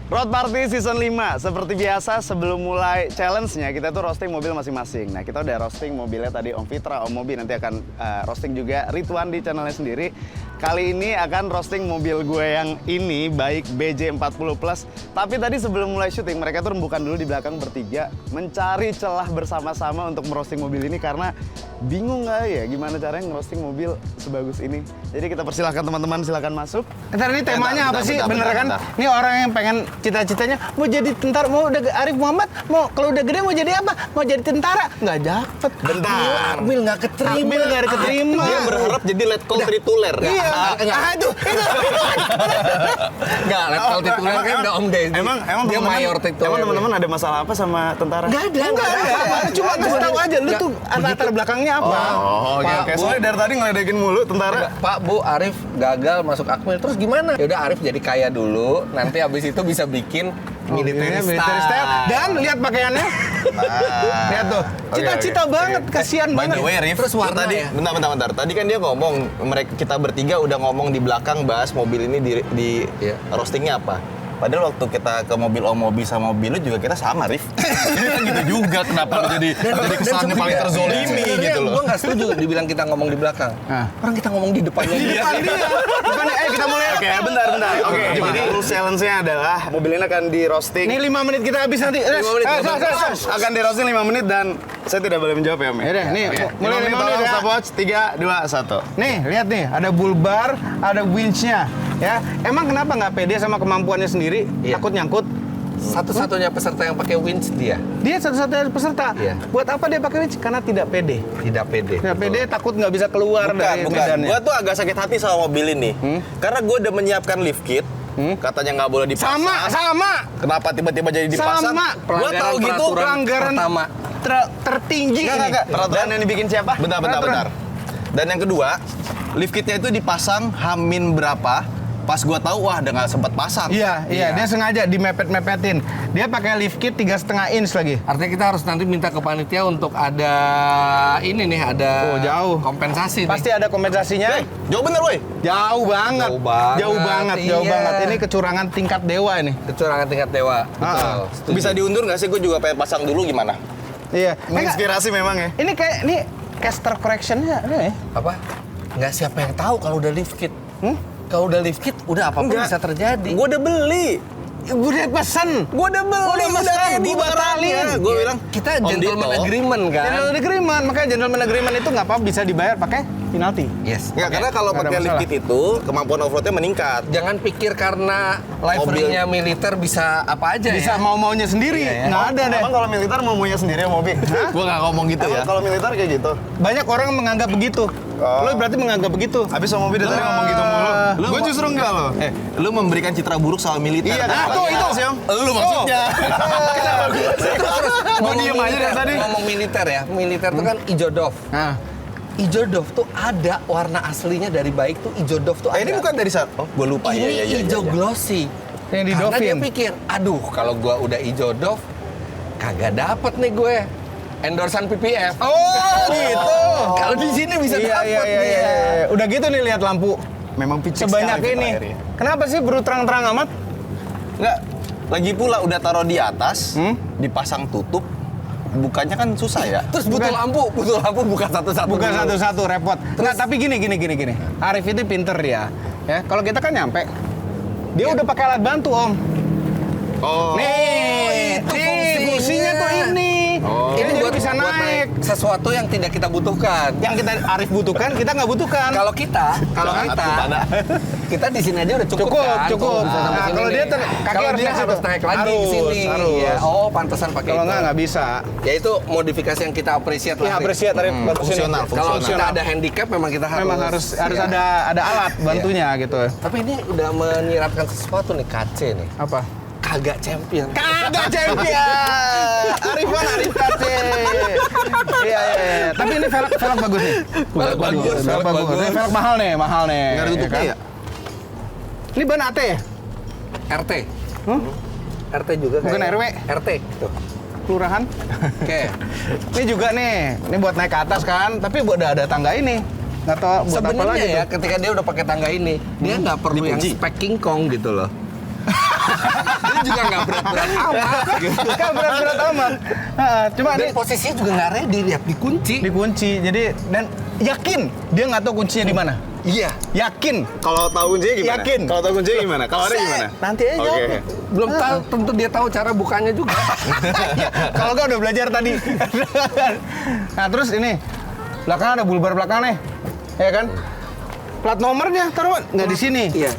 Road Party Season 5. Seperti biasa sebelum mulai challenge-nya kita tuh roasting mobil masing-masing. Nah, kita udah roasting mobilnya tadi Om Fitra, Om Mobi, nanti akan roasting juga Ridwan di channelnya sendiri. Kali ini akan roasting mobil gue yang ini, baik BJ40 Plus. Tapi tadi sebelum mulai syuting, mereka tuh rembukan dulu di belakang bertiga, mencari celah bersama-sama untuk merosting mobil ini karena bingung nggak ya gimana caranya ngerosting mobil sebagus ini. Jadi kita persilahkan teman-teman, silakan masuk. Ntar ini temanya apa sih? Bener kan? Ini orang yang pengen cita-citanya mau jadi tentara, mau udah Arif Muhammad, mau kalau udah gede mau jadi apa? Mau jadi tentara? Nggak dapet. Bentar. Akmil nggak keterima. Akmil nggak keterima. Dia berharap jadi letkol tituler. Iya. Itu. Enggak, letkol tituler kan udah Om Deddy. Emang dia mayor tituler. Emang teman-teman ada masalah apa sama tentara? Nggak ada. Cuma kasih tahu aja lu tuh latar belakangnya apa. Oh, oke. Soalnya dari tadi ngeledekin mulu tentara. Pak, Bu, Arif gagal masuk Akmil. Terus gimana? Ya udah Arif jadi kaya dulu, nanti habis itu bisa bikin military style. Dan lihat pakaiannya. Lihat tuh. Cita-cita banget, kasihan By banget. the way, Rif, terus warna tadi, ya? bentar. Tadi kan dia ngomong, kita bertiga udah ngomong di belakang bahas mobil ini di roastingnya apa. Padahal waktu kita ke mobil Om Mobi sama mobil lu juga kita sama, Rif. Ini kan gitu juga, kenapa lu jadi kesannya paling terzolimi gitu loh. Gue nggak setuju dibilang kita ngomong di belakang. Orang kita ngomong di depannya dia. Depannya, kita mulai. Oke, bentar. Oke, jadi rules challenge-nya adalah mobil ini akan di roasting. Ini 5 menit kita habis nanti. Akan di roasting 5 menit dan saya tidak boleh menjawab ya, Om. Yaudah, nih, mulai 5 menit ya. Stopwatch, 3, 2, 1. Nih, lihat nih, ada bull bar, ada winch-nya. Ya, emang kenapa nggak pede sama kemampuannya sendiri? Iya. Takut nyangkut? Satu-satunya peserta yang pakai winch dia. Dia satu-satunya peserta. Iya. Buat apa dia pakai winch? Karena tidak pede. Tidak pede. Tidak pede, takut nggak bisa keluar dari Bukan. medannya. Gua tuh agak sakit hati sama mobil ini. Karena gua udah menyiapkan lift kit. Katanya nggak boleh dipasang. Sama. Kenapa tiba-tiba jadi dipasang? Sama. Gua tahu gitu. Pelanggaran pertama. Tertinggi ini. Enggak. Peraturan yang dibikin siapa? Bentar. Dan yang kedua, lift kitnya itu dipasang hamin berapa? Pas gua tahu, wah udah nggak sempet pasang. Iya, dia sengaja dimepet-mepetin. Dia pakai lift kit 3,5 inch lagi. Artinya kita harus nanti minta ke panitia untuk ada ini nih, ada jauh. kompensasi Pasti ada kompensasinya. Jauh bener, woi. Jauh banget. Jauh iya. banget. Ini kecurangan tingkat dewa ini. Kecurangan tingkat dewa. Betul. Setuju. Bisa diundur nggak sih? Gue juga pengen pasang dulu gimana? Iya. Menginspirasi memang ya. Ini kayak caster correction-nya ini. Apa? Nggak, siapa yang tahu kalau udah lift kit? Kalau udah lift kit, udah apapun bisa terjadi. Gue udah beli. Udah pesen. Gue udah beli. Udah dibatalin. Gue bilang, Kita Om gentleman Dito. agreement kan? Gentleman agreement, makanya gentleman agreement itu nggak apa-apa bisa dibayar pakai penalti. Yes. Ya, karena kalau Nggak ada pakai lift masalah. kit itu, kemampuan off-roadnya meningkat. Jangan pikir karena livery-nya militer bisa apa aja Bisa ya. mau-maunya sendiri. Iya, ya. Nggak ada deh. Emang kalau militer mau maunya sendiri ya mobil? Gue nggak ngomong gitu Emang ya. kalau militer kayak gitu? Banyak orang menganggap begitu. Lo berarti menganggap begitu. Habis sama mobil dari tadi ngomong gitu mulu. Gue justru enggak loh. Lu memberikan citra buruk soal militer. Iya, Kenapa? itu sih, Om. Lu maksudnya. Gue diem aja dari tadi. Ngomong militer ya. Militer tuh kan ijo doff. Nah, Ijo doff tuh ada warna aslinya dari baik tuh ijo doff tuh ada. Ini bukan dari saat. Oh, gue lupa. Ini ijo glossy. yang di Karena dia Dovin. pikir, aduh kalau gua udah ijo doff, kagak dapet nih gue endorsan PPF. Oh, gitu. Kalau di sini bisa dapet nih ya. Udah gitu nih lihat lampu. Memang picik Sebanyak sekali ini. Fitra Airi. Kenapa sih baru terang-terang amat? Enggak. Lagi pula udah taruh di atas, dipasang tutup. Bukanya kan susah ya. Terus butuh lampu buka satu-satu. Bukan dulu. satu-satu repot. Nggak, tapi gini. Arif itu pinter dia. Ya, kalau kita kan nyampe. Dia udah pakai alat bantu, Om. Oh. Nih, itu fungsinya tuh ini. Ini jadi bisa naik. Sesuatu yang tidak kita butuhkan. Yang kita Arif butuhkan, kita nggak butuhkan. Kalau kita kita di sini aja udah cukup kan? Cukup. Bisa sampai Nah, sini kalau dia nih. kaki Kalau harus dia naik harus situ. naik lagi ke sini. Harus. Ya, oh, pantesan pakai Kalau itu. nggak bisa. Ya itu modifikasi yang kita appreciate Ya, lah. Rik. apresiat Arif bagus ini. Fungsional. Kalau kita ada handicap memang kita harus. Memang harus ya. ada alat bantunya gitu. Tapi ini udah menyiratkan sesuatu nih KC nih. Apa? Kagak champion. Kagak champion. Arif KC. Iya. Tapi ini velg bagus nih. Velg bagus. Velg bagus. Ini velg mahal nih. Nggak ada tutupnya ya? Ini ban AT ya? RT. RT juga Bukan kayaknya. RW. RT. Tuh. Kelurahan. Oke. Ini juga nih. Ini buat naik ke atas kan. Tapi udah ada tangga ini. Nggak tahu buat apa Sebenarnya lagi ya, tuh. ketika dia udah pakai tangga ini, dia nggak perlu yang Dipuji. spek King Kong gitu loh. Dia juga nggak berat-berat amat. Nggak berat-berat amat. Cuma Dan ini posisinya juga nggak ready, lihat dikunci. dikunci. Jadi dan yakin dia nggak tahu kuncinya di mana. Iya. Yakin. Kalau tahu kuncinya gimana? Yakin. Kalau tahu kuncinya gimana? Kalau ada gimana? Nanti aja. Oke. Belum tahu, tentu dia tahu cara bukanya juga. Kalau nggak udah belajar tadi. Nah terus ini belakang ada bulbar belakang nih, ya kan? Plat nomornya taruh nggak di sini. Iya,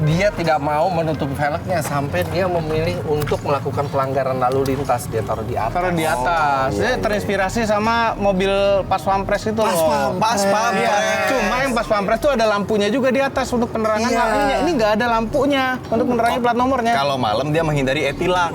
dia tidak mau menutup velgnya sampai dia memilih untuk melakukan pelanggaran lalu lintas, dia taruh di atas. Taruh di atas. Dia terinspirasi sama mobil pas pampres itu loh. Pas pampres. Iya. Cuma yang pas pampres tuh ada lampunya juga di atas untuk penerangan. Iya. Nah, ini nggak ada lampunya untuk menerangi plat nomornya. Kalau malam dia menghindari e-tilang.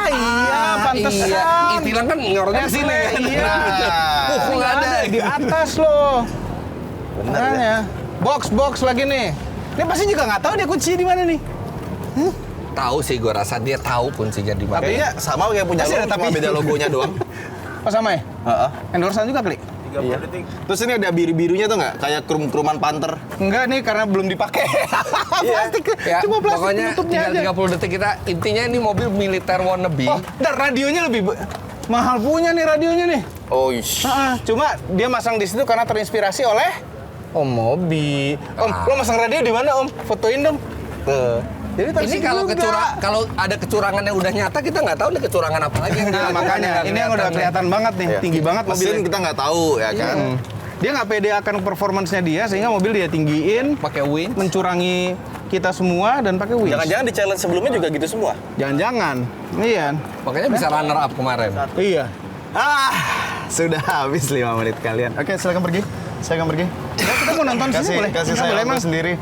Iya, pantesan. Iya, itilang kan nyorotnya ke sini. Iya. Kok nggak ada? Di atas loh. Bener ya? Box lagi nih. Dia pasti juga nggak tahu dia kuncinya di mana nih. Tahu sih, gue rasa dia tahu kuncinya di mana. Kayaknya sama kayak punya Pasti lo, ada cuma tapi. beda logonya doang. Oh sama ya? Heeh. Endorsean juga kali? Iya. Terus ini ada biru-birunya tuh nggak? Kayak krum-kruman Panther. Enggak nih karena belum dipakai. Plastik, Ya, cuma plastik pokoknya penutupnya tinggal aja. 30 detik kita. Intinya ini mobil militer wannabe. Oh, dan radionya lebih mahal punya nih radionya nih. Oh, ish. Cuma dia masang di situ karena terinspirasi oleh Om Mobi. Om, lo masang radio di mana Om? Fotoin dong. Tuh. Jadi Ini kalau kalau ada kecurangan yang udah nyata, kita nggak tahu nih kecurangan apa lagi. Nah, makanya ini yang udah kelihatan banget nih, Iya. tinggi banget Mesin mobilnya. kita nggak tahu ya kan. Dia nggak pede akan performance-nya dia sehingga mobil dia tinggiin, Pakai winch. mencurangi kita semua dan pakai winch. Jangan-jangan di challenge sebelumnya juga gitu semua. Jangan-jangan. Iya. Makanya bisa runner up kemarin. Iya. Sudah habis 5 menit kalian. Oke, silakan pergi. Silakan pergi. Ya, kita mau nonton sini boleh. Kasih Nggak saya boleh, waktu Mas. sendiri.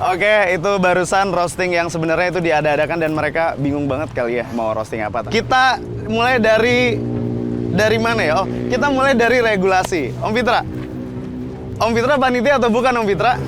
Oke, itu barusan roasting yang sebenarnya itu diada-adakan dan mereka bingung banget kali ya mau roasting apa. Kita mulai dari mana ya? Oh, kita mulai dari regulasi. Om Fitra. Om Fitra panitia atau bukan Om Fitra?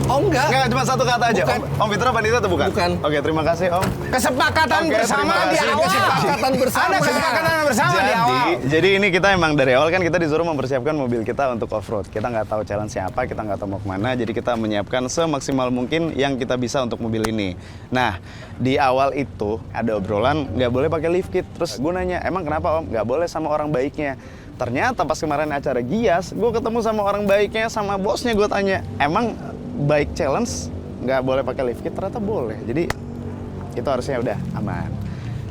Oh enggak. Enggak, cuma satu kata aja. Bukan. Om Fitra panitia atau bukan? Bukan. Oke, terima kasih Om. Kesepakatan Oke, bersama terima di kasih. awal. Kesepakatan bersama. Ada kesepakatan bersama di awal. Jadi ini kita emang dari awal kan kita disuruh mempersiapkan mobil kita untuk off-road. Kita nggak tahu challenge-nya apa, kita nggak tahu mau kemana, jadi kita menyiapkan semaksimal mungkin yang kita bisa untuk mobil ini. Nah, di awal itu ada obrolan nggak boleh pakai lift kit. Terus gue nanya, emang kenapa Om? Nggak boleh sama orang baiknya. Ternyata pas kemarin acara Gias, gue ketemu sama orang baiknya, sama bosnya gue tanya, emang baik challenge nggak boleh pakai lift kit? Ternyata boleh. Jadi itu harusnya udah aman.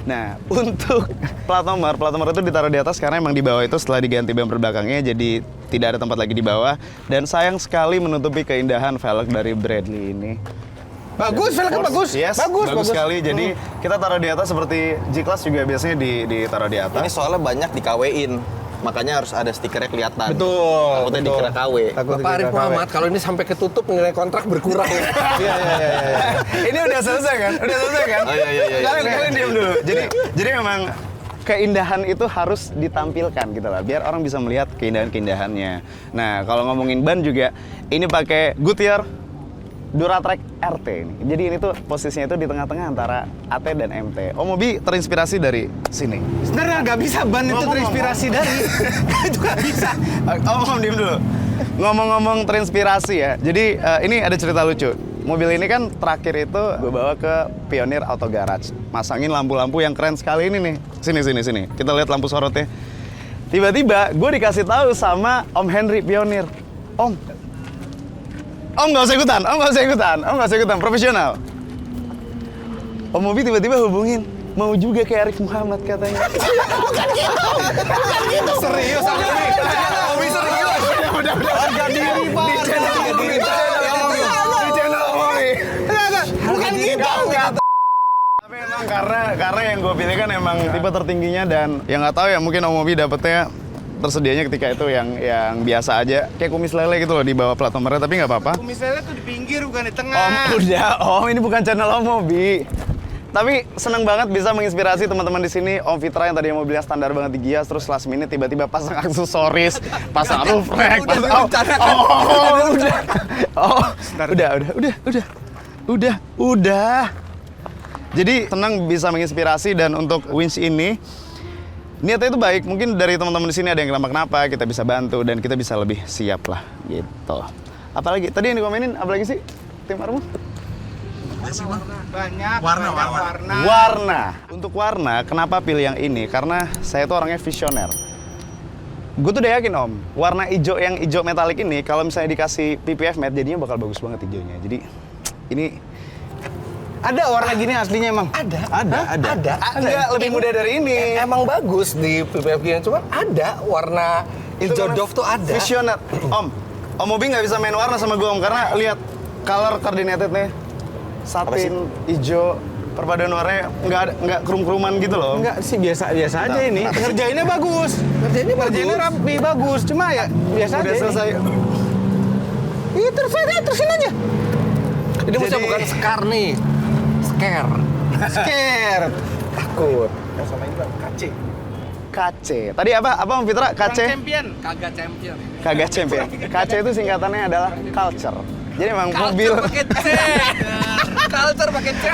Nah, untuk plat nomor itu ditaruh di atas karena emang di bawah itu setelah diganti bumper belakangnya jadi tidak ada tempat lagi di bawah dan sayang sekali menutupi keindahan velg dari Bradley ini. Bagus, velgnya bagus. Yes, bagus sekali. Jadi kita taruh di atas seperti G-Class juga biasanya ditaruh di atas. Ini soalnya banyak di KW-in. Makanya harus ada stikernya kelihatan. Betul. Takutnya dikira KW. Bapak Arif Muhammad, kalau ini sampai ketutup nilai kontrak berkurang. Iya. Ini udah selesai kan? Udah selesai kan? Oh, iya. Kalian diam dulu. Jadi memang keindahan itu harus ditampilkan gitu lah, biar orang bisa melihat keindahan-keindahannya. Nah, kalau ngomongin ban juga, ini pakai Goodyear Duratrack RT ini. Jadi ini tuh posisinya itu di tengah-tengah antara AT dan MT. Om Mobi terinspirasi dari sini. Sebenarnya nggak bisa ban itu terinspirasi dari. Itu nggak bisa. Om diam dulu. Ngomong-ngomong terinspirasi ya. Jadi ini ada cerita lucu. Mobil ini kan terakhir itu gue bawa ke Pioneer Auto Garage. Masangin lampu-lampu yang keren sekali ini nih. Sini. Kita lihat lampu sorotnya. Tiba-tiba gue dikasih tahu sama Om Henry Pioneer. Om nggak usah ikutan, profesional. Om Mobi tiba-tiba hubungin, mau juga kayak Arif Muhammad katanya. Bukan gitu. Serius, Om Mobi serius. Udah. Harga diri, Pak. Di channel Om Mobi. Bukan gitu. Tapi emang karena yang gue pilih kan emang tipe tertingginya dan yang nggak tahu ya mungkin Om Mobi dapetnya tersedianya ketika itu yang biasa aja kayak kumis lele gitu loh di bawah plat nomornya, tapi nggak apa-apa. Kumis lele tuh di pinggir bukan di tengah. Om ini bukan channel Om Mobi. Tapi seneng banget bisa menginspirasi teman-teman di sini. Om Fitra yang tadinya mobilnya standar banget di Gias, terus last minute tiba-tiba pasang aksesoris, pasang roof rack, udah. Jadi senang bisa menginspirasi dan untuk winch ini niatnya itu baik. Mungkin dari teman-teman di sini ada yang kenapa-kenapa, kita bisa bantu dan kita bisa lebih siap lah gitu. Apalagi tadi yang dikomenin apalagi sih tim Armo? aja sih bang? Banyak. Warna. Warna. Untuk warna, kenapa pilih yang ini? Karena saya tuh orangnya visioner. Gue tuh udah yakin om, warna hijau yang hijau metalik ini kalau misalnya dikasih PPF matte jadinya bakal bagus banget hijaunya. Jadi ini Ada warna gini aslinya emang? Ada. enggak lebih mudah dari ini. Emang bagus di PPF gini, cuman ada warna hijau karena Dove tuh ada. Visioner. Om Mobi nggak bisa main warna sama gue om karena lihat color coordinated nih, satin, hijau, perpaduan warnanya nggak krum-kruman gitu loh. Enggak sih, biasa aja ini. Ngerjainnya bagus. Ngerjainnya rapi, bagus. Cuma ya biasa Udah aja. selesai. Iya, terusin aja. Ini maksudnya Jadi- bukan sekar nih, scare. Scared. Takut. KC. Tadi apa Om Fitra? KC? Kagak champion. Kagak champion. KC itu singkatannya adalah culture. Jadi emang mobil. pakai C. Culture pakai C.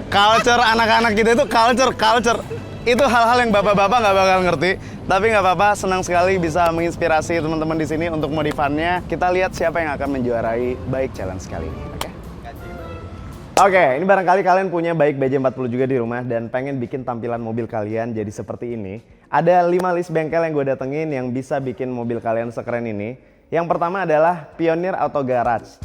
Culture anak-anak kita itu culture. Itu hal-hal yang bapak-bapak nggak bakal ngerti. Tapi nggak apa-apa, senang sekali bisa menginspirasi teman-teman di sini untuk modifannya. Kita lihat siapa yang akan menjuarai Bike Challenge kali ini. Oke, ini barangkali kalian punya Bike BJ40 juga di rumah dan pengen bikin tampilan mobil kalian jadi seperti ini. Ada 5 list bengkel yang gue datengin yang bisa bikin mobil kalian sekeren ini. Yang pertama adalah Pioneer Auto Garage.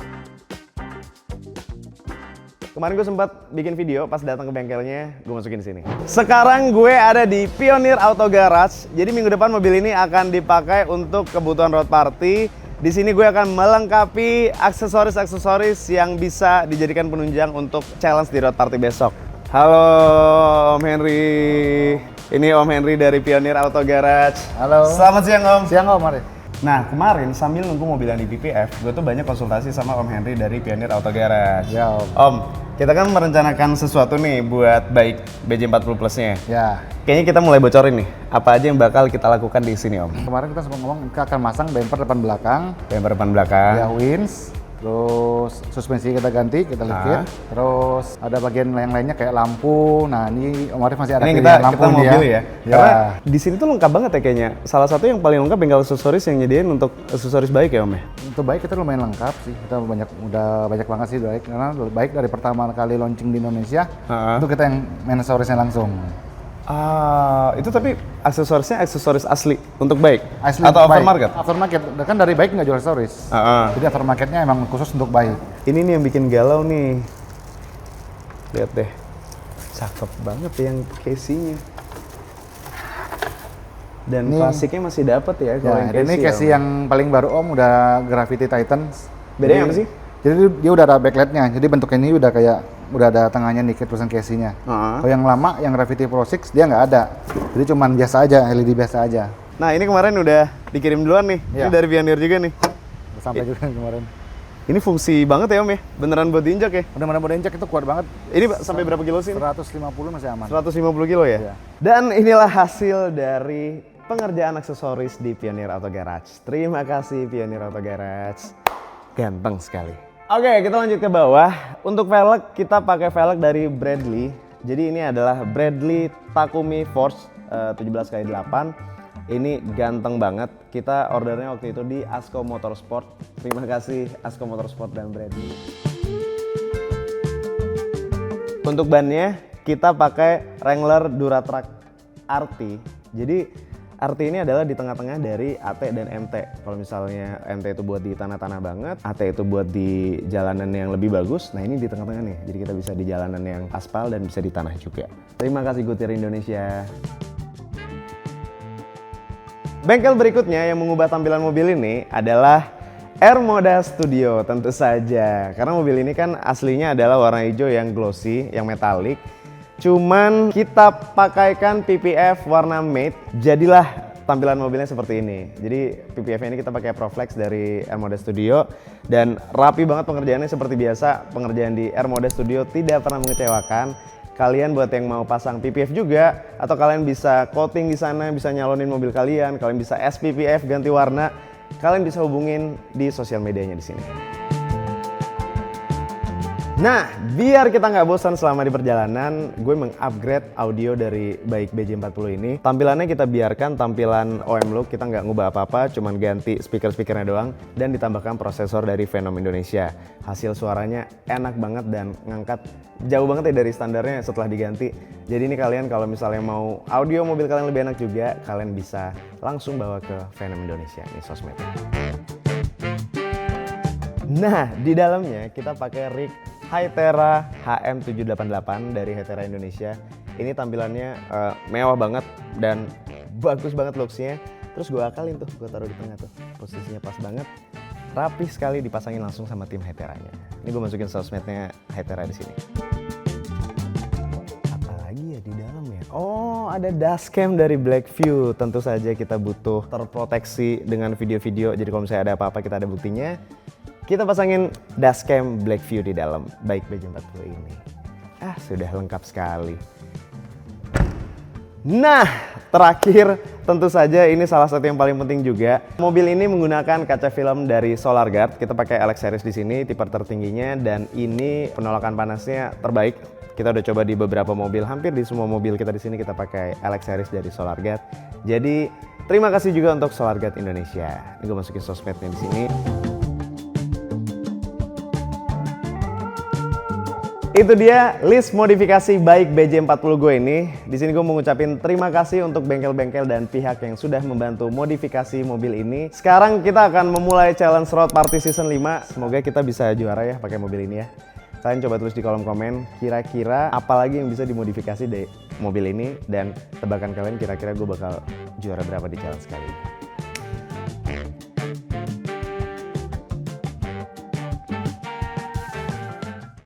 Kemarin gue sempat bikin video pas datang ke bengkelnya, gue masukin di sini. Sekarang gue ada di Pioneer Auto Garage. Jadi minggu depan mobil ini akan dipakai untuk kebutuhan road party. Di sini gue akan melengkapi aksesoris-aksesoris yang bisa dijadikan penunjang untuk challenge di road party besok. Halo Om Henry. Ini Om Henry dari Pioneer Auto Garage. Halo. Selamat siang Om. Siang Om, mari. Nah, kemarin sambil nunggu mobil yang di PPF, gue tuh banyak konsultasi sama Om Henry dari Pioneer Auto Garage. Ya, Om. Om, kita kan merencanakan sesuatu nih buat Bike BJ40 Plus-nya. Ya. Kayaknya kita mulai bocorin nih, apa aja yang bakal kita lakukan di sini Om. Kemarin kita sempat ngomong kita akan masang bumper depan belakang, Bumper depan belakang. ya winch, terus suspensi kita ganti, kita liquid, terus ada bagian yang lainnya kayak lampu. Nah ini Om Arif masih ada Ini pilihan kita lampu nih mobil ya. Ya. Karena di sini tuh lengkap banget ya kayaknya. Salah satu yang paling lengkap bengkel aksesoris yang nyediain untuk aksesoris Bike ya Om ya. Untuk baik kita lumayan lengkap sih. Kita udah banyak banget sih baik karena baik dari pertama kali launching di Indonesia itu kita yang main aksesorisnya langsung. Itu tapi aksesorisnya aksesoris asli untuk Bike? Asli Atau baik. aftermarket? Aftermarket. Kan dari baik nggak jual aksesoris. Jadi aftermarketnya emang khusus untuk baik. Ini nih yang bikin galau nih. Lihat deh. Cakep banget yang casingnya. Dan Ini- klasiknya masih dapat ya kalau Ya, yang ini casing yang paling baru Om udah Gravity Titan. Bedanya apa sih? Jadi dia udah ada backlightnya. Jadi bentuknya ini udah kayak udah ada tengahnya dikit tulisan casingnya. Kalau yang lama yang Gravity Pro 6 dia nggak ada. Jadi cuman biasa aja, LED biasa aja. Nah ini kemarin udah dikirim duluan nih. Ya. Ini dari Pioneer juga nih. Udah sampai juga kemarin. Ini fungsi banget ya Om ya? Beneran buat diinjak ya? Mudah-mudahan mau injak itu kuat banget. Ini sampai berapa kilo sih? 150 masih aman. 150 kilo ya? Iya. Dan inilah hasil dari pengerjaan aksesoris di Pioneer Auto Garage. Terima kasih Pioneer Auto Garage. Ganteng sekali. Oke, kita lanjut ke bawah. Untuk velg, kita pakai velg dari Bradley. Jadi ini adalah Bradley Takumi Force 17x8. Ini ganteng banget. Kita ordernya waktu itu di Asko Motorsport. Terima kasih Asko Motorsport dan Bradley. Untuk bannya kita pakai Wrangler Duratrack RT. Jadi RT ini adalah di tengah-tengah dari AT dan MT. Kalau misalnya MT itu buat di tanah-tanah banget, AT itu buat di jalanan yang lebih bagus. Nah ini di tengah-tengah nih. Jadi kita bisa di jalanan yang aspal dan bisa di tanah juga. Terima kasih Goodyear Indonesia. Bengkel berikutnya yang mengubah tampilan mobil ini adalah Air Moda Studio tentu saja. Karena mobil ini kan aslinya adalah warna hijau yang glossy, yang metalik. Cuman kita pakaikan PPF warna matte, jadilah tampilan mobilnya seperti ini. Jadi PPF ini kita pakai Proflex dari Air Moda Studio dan rapi banget pengerjaannya seperti biasa. Pengerjaan di Air Moda Studio tidak pernah mengecewakan. Kalian buat yang mau pasang PPF juga, atau kalian bisa coating di sana, bisa nyalonin mobil kalian, kalian bisa SPPF ganti warna, kalian bisa hubungin di sosial medianya di sini. Nah, biar kita nggak bosan selama di perjalanan, gue meng-upgrade audio dari Baik BJ40 ini. Tampilannya kita biarkan tampilan OM look, kita nggak ngubah apa-apa, cuman ganti speaker-speakernya doang, dan ditambahkan prosesor dari Venom Indonesia. Hasil suaranya enak banget dan ngangkat jauh banget ya dari standarnya setelah diganti. Jadi ini kalian kalau misalnya mau audio mobil kalian lebih enak juga, kalian bisa langsung bawa ke Venom Indonesia, ini sosmednya. Nah, di dalamnya kita pakai rig Hytera HM788 dari Hytera Indonesia. Ini tampilannya mewah banget dan bagus banget looks-nya. Terus gue akalin tuh, gue taruh di tengah tuh. Posisinya pas banget, rapih sekali dipasangin langsung sama tim Hyteranya. Ini gue masukin sosmednya Hytera di sini. Apalagi ya di dalam ya? Oh, ada dashcam dari Blackview. Tentu saja kita butuh terproteksi dengan video-video. Jadi kalau misalnya ada apa-apa kita ada buktinya. Kita pasangin dashcam Blackview di dalam Baik BJ40 ini. Sudah lengkap sekali. Nah, terakhir tentu saja ini salah satu yang paling penting juga. Mobil ini menggunakan kaca film dari SolarGuard. Kita pakai LX Series di sini, tipe tertingginya, dan ini penolakan panasnya terbaik. Kita udah coba di beberapa mobil, hampir di semua mobil kita di sini kita pakai LX Series dari SolarGuard. Jadi, terima kasih juga untuk SolarGuard Indonesia. Ini gue masukin sosmednya di sini. Itu dia list modifikasi Baik BJ40 gue ini. Di sini gue mau ngucapin terima kasih untuk bengkel-bengkel dan pihak yang sudah membantu modifikasi mobil ini. Sekarang kita akan memulai challenge Road Party Season 5. Semoga kita bisa juara ya pakai mobil ini ya. Kalian coba tulis di kolom komen kira-kira apa lagi yang bisa dimodifikasi dari mobil ini, dan tebakan kalian kira-kira gue bakal juara berapa di challenge kali ini.